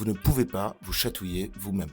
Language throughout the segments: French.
vous ne pouvez pas vous chatouiller vous-même.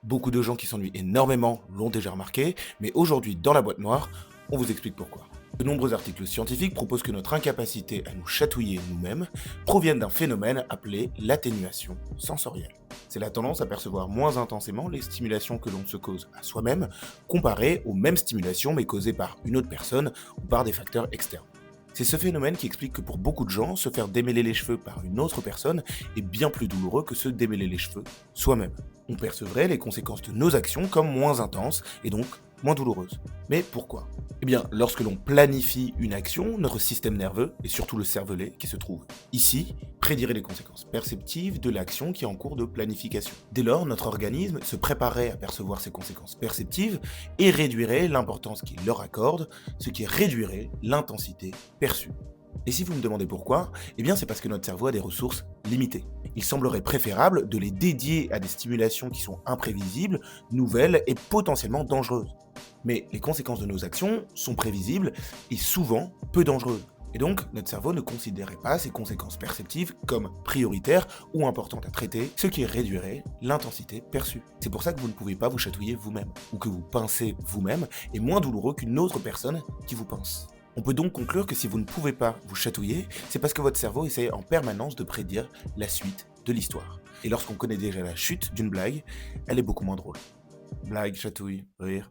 Beaucoup de gens qui s'ennuient énormément l'ont déjà remarqué, mais aujourd'hui dans la boîte noire, on vous explique pourquoi. De nombreux articles scientifiques proposent que notre incapacité à nous chatouiller nous-mêmes provienne d'un phénomène appelé l'atténuation sensorielle. C'est la tendance à percevoir moins intensément les stimulations que l'on se cause à soi-même, comparées aux mêmes stimulations mais causées par une autre personne ou par des facteurs externes. C'est ce phénomène qui explique que pour beaucoup de gens, se faire démêler les cheveux par une autre personne est bien plus douloureux que se démêler les cheveux soi-même. On percevrait les conséquences de nos actions comme moins intenses et donc moins douloureuses. Mais pourquoi? Eh bien, lorsque l'on planifie une action, notre système nerveux, et surtout le cervelet qui se trouve ici, prédirait les conséquences perceptives de l'action qui est en cours de planification. Dès lors, notre organisme se préparerait à percevoir ces conséquences perceptives et réduirait l'importance qu'il leur accorde, ce qui réduirait l'intensité perçue. Et si vous me demandez pourquoi, eh bien c'est parce que notre cerveau a des ressources limitées. Il semblerait préférable de les dédier à des stimulations qui sont imprévisibles, nouvelles et potentiellement dangereuses. Mais les conséquences de nos actions sont prévisibles et souvent peu dangereuses. Et donc, notre cerveau ne considérait pas ces conséquences perceptives comme prioritaires ou importantes à traiter, ce qui réduirait l'intensité perçue. C'est pour ça que vous ne pouvez pas vous chatouiller vous-même, ou que vous pincez vous-même est moins douloureux qu'une autre personne qui vous pince. On peut donc conclure que si vous ne pouvez pas vous chatouiller, c'est parce que votre cerveau essaie en permanence de prédire la suite de l'histoire. Et lorsqu'on connaît déjà la chute d'une blague, elle est beaucoup moins drôle. Blague, chatouille, rire.